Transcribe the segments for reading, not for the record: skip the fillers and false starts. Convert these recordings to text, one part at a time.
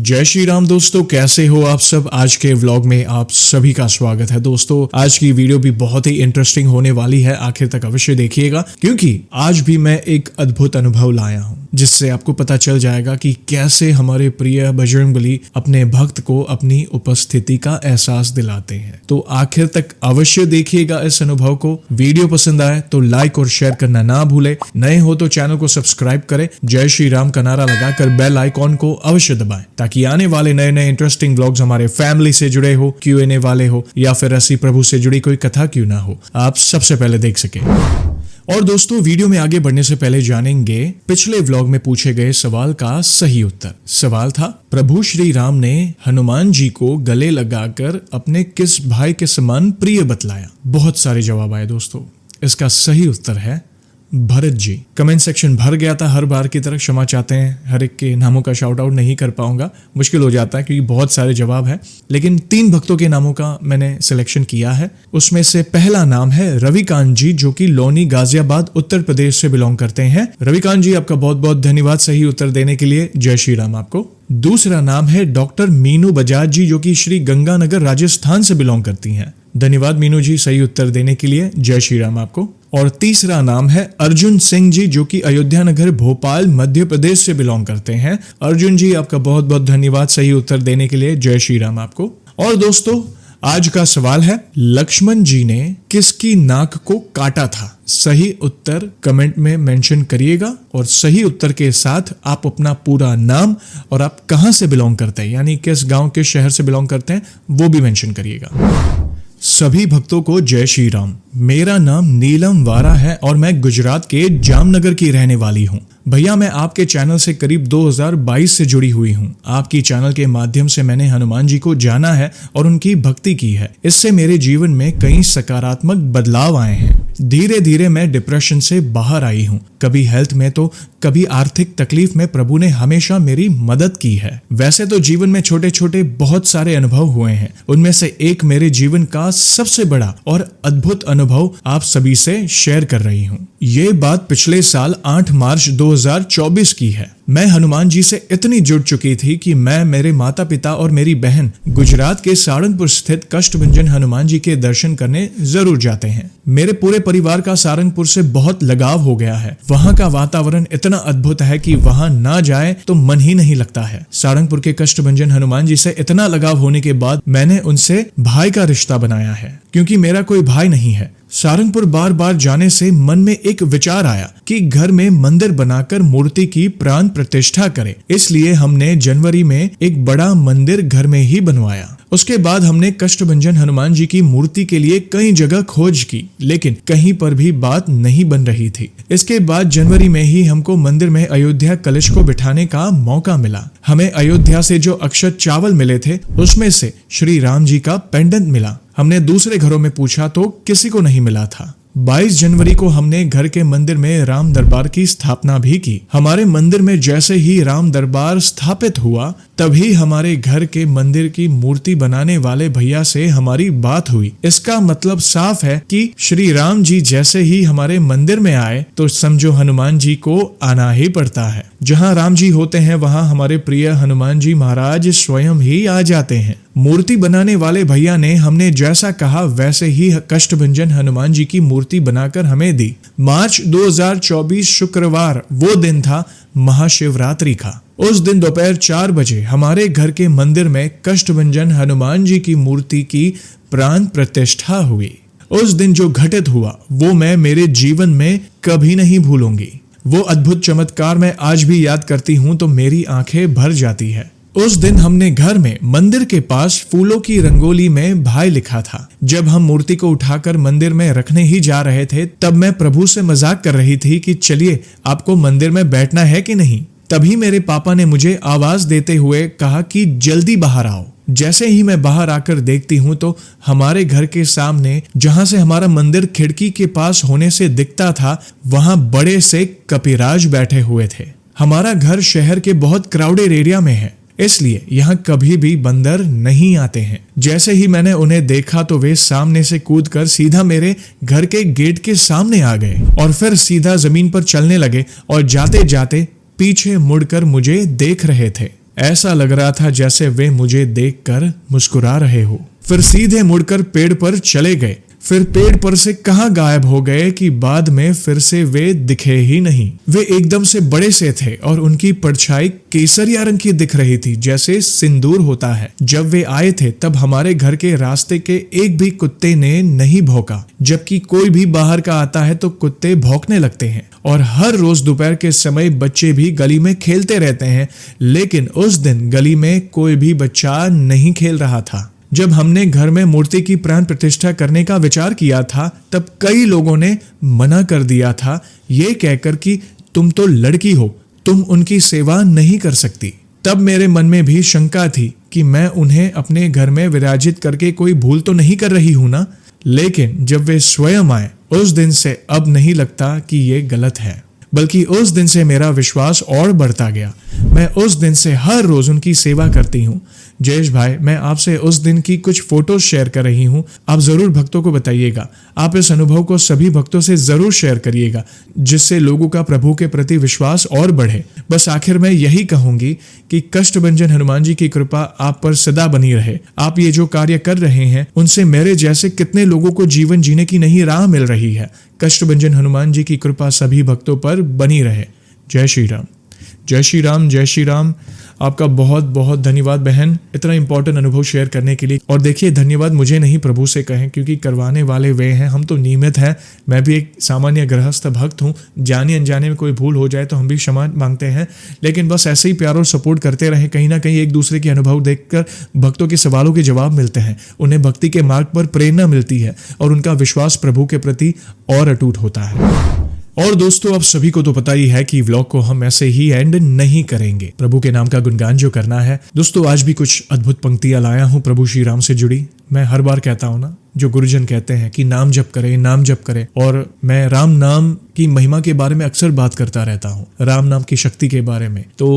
जय श्री राम दोस्तों, कैसे हो आप सब। आज के व्लॉग में आप सभी का स्वागत है। दोस्तों आज की वीडियो भी बहुत ही इंटरेस्टिंग होने वाली है, आखिर तक अवश्य देखिएगा क्योंकि आज भी मैं एक अद्भुत अनुभव लाया हूँ जिससे आपको पता चल जाएगा कि कैसे हमारे प्रिय बजरंगबली अपने भक्त को अपनी उपस्थिति का एहसास दिलाते हैं। तो आखिर तक अवश्य देखिएगा इस अनुभव को। वीडियो पसंद आए तो लाइक और शेयर करना ना भूले। नए हो तो चैनल को सब्सक्राइब करें, जय श्री राम का नारा लगाकर बेल आइकॉन को अवश्य दबाएं ताकि आने वाले नए नए इंटरेस्टिंग व्लॉग्स हमारे फैमिली से जुड़े हो, Q&A वाले हो या फिर रसी प्रभु से जुड़ी कोई कथा क्यों ना हो, आप सबसे पहले देख सके। और दोस्तों वीडियो में आगे बढ़ने से पहले जानेंगे पिछले व्लॉग में पूछे गए सवाल का सही उत्तर। सवाल था, प्रभु श्री राम ने हनुमान जी को गले लगाकर अपने किस भाई के समान प्रिय बतलाया। बहुत सारे जवाब आए दोस्तों। इसका सही उत्तर है भरत जी। कमेंट सेक्शन भर गया था हर बार की तरह, क्षमा चाहते हैं। हर एक के नामों का शाउट आउट नहीं कर पाऊंगा, मुश्किल हो जाता है क्योंकि बहुत सारे जवाब है, लेकिन 3 भक्तों के नामों का मैंने सिलेक्शन किया है। उसमें से पहला नाम है रविकांत जी, जो कि लोनी गाजियाबाद उत्तर प्रदेश से बिलोंग करते हैं। रविकांत जी आपका बहुत बहुत धन्यवाद सही उत्तर देने के लिए, जय श्री राम आपको। दूसरा नाम है डॉक्टर मीनू बजाज जी, जो कि श्री गंगानगर राजस्थान से बिलोंग करती हैं। धन्यवाद मीनू जी सही उत्तर देने के लिए, जय श्री राम आपको। और तीसरा नाम है अर्जुन सिंह जी, जो कि अयोध्या नगर भोपाल मध्य प्रदेश से बिलोंग करते हैं। अर्जुन जी आपका बहुत बहुत धन्यवाद सही उत्तर देने के लिए, जय श्री राम आपको। और दोस्तों आज का सवाल है, लक्ष्मण जी ने किसकी नाक को काटा था। सही उत्तर कमेंट में मेंशन करिएगा और सही उत्तर के साथ आप अपना पूरा नाम और आप कहां से बिलोंग करते हैं, यानी किस गांव के शहर से बिलोंग करते हैं, वो भी मेंशन करिएगा। सभी भक्तों को जय श्री राम। मेरा नाम नीलम वारा है और मैं गुजरात के जामनगर की रहने वाली हूँ। भैया मैं आपके चैनल से करीब 2022 से जुड़ी हुई हूँ। आपकी चैनल के माध्यम से मैंने हनुमान जी को जाना है और उनकी भक्ति की है। इससे मेरे जीवन में कई सकारात्मक बदलाव आए हैं। धीरे धीरे मैं डिप्रेशन से बाहर आई हूँ। कभी हेल्थ में तो कभी आर्थिक तकलीफ में प्रभु ने हमेशा मेरी मदद की है। वैसे तो जीवन में छोटे छोटे बहुत सारे अनुभव हुए हैं, उनमें से एक मेरे जीवन का सबसे बड़ा और अद्भुत अनुभव आप सभी से शेयर कर रही हूँ। ये बात पिछले साल 8 मार्च 2024 की है। मैं हनुमान जी से इतनी जुड़ चुकी थी कि मैं, मेरे माता पिता और मेरी बहन गुजरात के सारंगपुर स्थित कष्टभंजन हनुमान जी के दर्शन करने जरूर जाते हैं। मेरे पूरे परिवार का सारंगपुर से बहुत लगाव हो गया है। वहाँ का वातावरण इतना अद्भुत है कि वहाँ ना जाए तो मन ही नहीं लगता है। सारंगपुर के कष्टभंजन हनुमान जी से इतना लगाव होने के बाद मैंने उनसे भाई का रिश्ता बनाया है, क्योंकि मेरा कोई भाई नहीं है। सारंगपुर बार बार जाने से मन में एक विचार आया कि घर में मंदिर बनाकर मूर्ति की प्राण प्रतिष्ठा करें। इसलिए हमने जनवरी में एक बड़ा मंदिर घर में ही बनवाया। उसके बाद हमने कष्टभंजन हनुमान जी की मूर्ति के लिए कई जगह खोज की, लेकिन कहीं पर भी बात नहीं बन रही थी। इसके बाद जनवरी में ही हमको मंदिर में अयोध्या कलश को बिठाने का मौका मिला। हमें अयोध्या से जो अक्षत चावल मिले थे उसमें से श्री राम जी का पेंडेंट मिला। हमने दूसरे घरों में पूछा तो किसी को नहीं मिला था। 22 जनवरी को हमने घर के मंदिर में राम दरबार की स्थापना भी की। हमारे मंदिर में जैसे ही राम दरबार स्थापित हुआ तभी हमारे घर के मंदिर की मूर्ति बनाने वाले भैया से हमारी बात हुई। इसका मतलब साफ है कि श्री राम जी जैसे ही हमारे मंदिर में आए तो समझो हनुमान जी को आना ही पड़ता है। जहाँ राम जी होते हैं वहाँ हमारे प्रिय हनुमान जी महाराज स्वयं ही आ जाते हैं। मूर्ति बनाने वाले भैया ने हमने जैसा कहा वैसे ही कष्टभंजन हनुमान जी की मूर्ति बनाकर हमें दी। मार्च 2024 शुक्रवार वो दिन था महाशिवरात्रि का। उस दिन दोपहर 4 बजे हमारे घर के मंदिर में कष्टभंजन हनुमान जी की मूर्ति की प्राण प्रतिष्ठा हुई। उस दिन जो घटित हुआ वो मैं मेरे जीवन में कभी नहीं भूलूंगी। वो अद्भुत चमत्कार मैं आज भी याद करती हूँ तो मेरी आंखें भर जाती है। उस दिन हमने घर में मंदिर के पास फूलों की रंगोली में भाई लिखा था। जब हम मूर्ति को उठाकर मंदिर में रखने ही जा रहे थे तब मैं प्रभु से मजाक कर रही थी कि चलिए आपको मंदिर में बैठना है कि नहीं। तभी मेरे पापा ने मुझे आवाज देते हुए कहा कि जल्दी बाहर आओ। जैसे ही मैं बाहर आकर देखती हूँ तो हमारे घर के सामने, जहाँ से हमारा मंदिर खिड़की के पास होने से दिखता था, वहाँ बड़े से कपिराज बैठे हुए थे। हमारा घर शहर के बहुत क्राउडेड एरिया में है, इसलिए यहाँ कभी भी बंदर नहीं आते हैं। जैसे ही मैंने उन्हें देखा तो वे सामने से कूदकर सीधा मेरे घर के गेट के सामने आ गए और फिर सीधा जमीन पर चलने लगे और जाते जाते पीछे मुड़कर मुझे देख रहे थे। ऐसा लग रहा था जैसे वे मुझे देखकर मुस्कुरा रहे हो। फिर सीधे मुड़कर पेड़ पर चले गए। फिर पेड़ पर से कहां गायब हो गए कि बाद में फिर से वे दिखे ही नहीं। वे एकदम से बड़े से थे और उनकी परछाई केसरिया रंग की दिख रही थी, जैसे सिंदूर होता है। जब वे आए थे तब हमारे घर के रास्ते के एक भी कुत्ते ने नहीं भौंका, जबकि कोई भी बाहर का आता है तो कुत्ते भौंकने लगते हैं। और हर रोज दोपहर के समय बच्चे भी गली में खेलते रहते हैं, लेकिन उस दिन गली में कोई भी बच्चा नहीं खेल रहा था। जब हमने घर में मूर्ति की प्राण प्रतिष्ठा करने का विचार किया था तब कई लोगों ने मना कर दिया था, ये कहकर कि तुम तो लड़की हो, तुम उनकी सेवा नहीं कर सकती। तब मेरे मन में भी शंका थी कि मैं उन्हें अपने घर में विराजित करके कोई भूल तो नहीं कर रही हूं ना। लेकिन जब वे स्वयं आए उस दिन से अब नहीं लगता कि ये गलत है, बल्कि उस दिन से मेरा विश्वास और बढ़ता गया। मैं उस दिन से हर रोज उनकी सेवा करती हूँ। जयेश भाई, मैं आपसे उस दिन की कुछ फोटोज शेयर कर रही हूँ, आप जरूर भक्तों को बताइएगा। आप इस अनुभव को सभी भक्तों से जरूर शेयर करिएगा, जिससे लोगों का प्रभु के प्रति विश्वास और बढ़े। बस आखिर में यही कहूंगी कि कष्टभंजन हनुमान जी की कृपा आप पर सदा बनी रहे। आप ये जो कार्य कर रहे हैं उनसे मेरे जैसे कितने लोगों को जीवन जीने की नई राह मिल रही है। कष्टभंजन हनुमान जी की कृपा सभी भक्तों पर बनी रहे। जय श्री राम, जय श्री राम, जय श्री राम। आपका बहुत बहुत धन्यवाद बहन, इतना इंपॉर्टेंट अनुभव शेयर करने के लिए। और देखिए, धन्यवाद मुझे नहीं प्रभु से कहें, क्योंकि करवाने वाले वे हैं, हम तो नियमित हैं। मैं भी एक सामान्य गृहस्थ भक्त हूँ। जाने अनजाने में कोई भूल हो जाए तो हम भी क्षमा मांगते हैं, लेकिन बस ऐसे ही प्यार और सपोर्ट करते रहें। कहीं ना कहीं एक दूसरे के अनुभव देखकर भक्तों के सवालों के जवाब मिलते हैं, उन्हें भक्ति के मार्ग पर प्रेरणा मिलती है और उनका विश्वास प्रभु के प्रति और अटूट होता है। और दोस्तों, आप सभी को तो पता ही है कि व्लॉग को हम ऐसे ही एंड नहीं करेंगे। प्रभु के नाम का गुणगान जो करना है। दोस्तों, आज भी कुछ अद्भुत पंक्तियां लाया हूं प्रभु श्री राम से जुड़ी। मैं हर बार कहता हूं ना, जो गुरुजन कहते हैं कि नाम जप करें, नाम जप करें, और मैं राम नाम की महिमा के बारे में अक्सर बात करता रहता हूँ, राम नाम की शक्ति के बारे में। तो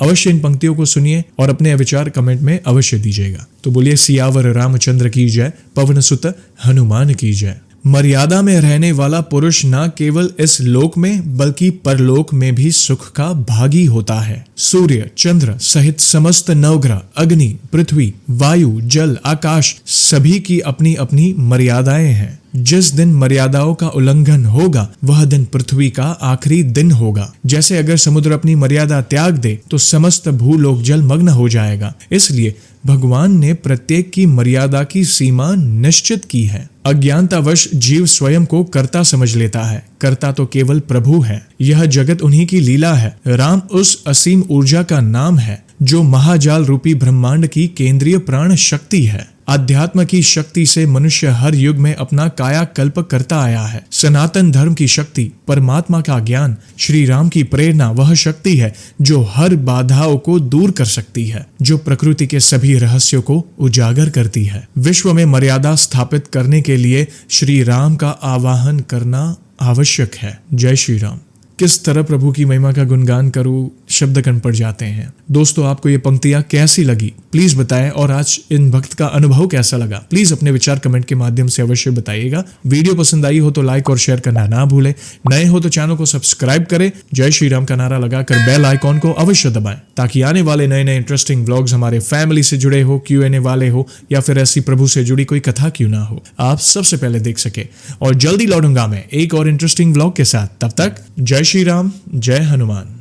अवश्य इन पंक्तियों को सुनिए और अपने विचार कमेंट में अवश्य दीजिएगा। तो बोलिए सियावर रामचंद्र की जय, पवन सुत हनुमान की जय। मर्यादा में रहने वाला पुरुष न केवल इस लोक में बल्कि परलोक में भी सुख का भागी होता है। सूर्य, चंद्र सहित समस्त नवग्रह, अग्नि, पृथ्वी, वायु, जल, आकाश सभी की अपनी अपनी मर्यादाएं हैं। जिस दिन मर्यादाओं का उल्लंघन होगा वह दिन पृथ्वी का आखिरी दिन होगा। जैसे अगर समुद्र अपनी मर्यादा त्याग दे तो समस्त भूलोक जलमग्न हो जाएगा। इसलिए भगवान ने प्रत्येक की मर्यादा की सीमा निश्चित की है। अज्ञानतावश जीव स्वयं को कर्ता समझ लेता है। कर्ता तो केवल प्रभु है। यह जगत उन्हीं की लीला है। राम उस असीम ऊर्जा का नाम है जो महाजाल रूपी ब्रह्मांड की केंद्रीय प्राण शक्ति है। अध्यात्म की शक्ति से मनुष्य हर युग में अपना कायाकल्प करता आया है। सनातन धर्म की शक्ति, परमात्मा का ज्ञान, श्री राम की प्रेरणा वह शक्ति है जो हर बाधाओं को दूर कर सकती है, जो प्रकृति के सभी रहस्यों को उजागर करती है। विश्व में मर्यादा स्थापित करने के लिए श्री राम का आवाहन करना आवश्यक है। जय श्री राम। किस तरह प्रभु की महिमा का गुणगान करूं, शब्द कण पड़ जाते हैं। दोस्तों, आपको ये पंक्तियां कैसी लगी प्लीज बताएं, और आज इन भक्त का अनुभव कैसा लगा प्लीज अपने विचार कमेंट के माध्यम से अवश्य बताइएगा। वीडियो पसंद आई हो तो लाइक और शेयर करना ना भूलें। नए हो तो चैनल को सब्सक्राइब करें। जय श्री राम का नारा लगाकर बेल आइकॉन को अवश्य दबाएं, ताकि आने वाले नए नए इंटरेस्टिंग व्लॉग्स हमारे फैमिली से जुड़े हो, Q&A वाले हो, या फिर ऐसी प्रभु से जुड़ी कोई कथा क्यों ना हो, आप सबसे पहले देख सके। और जल्दी लौटूंगा मैं एक और इंटरेस्टिंग व्लॉग के साथ। तब तक जय श्री राम, जय हनुमान।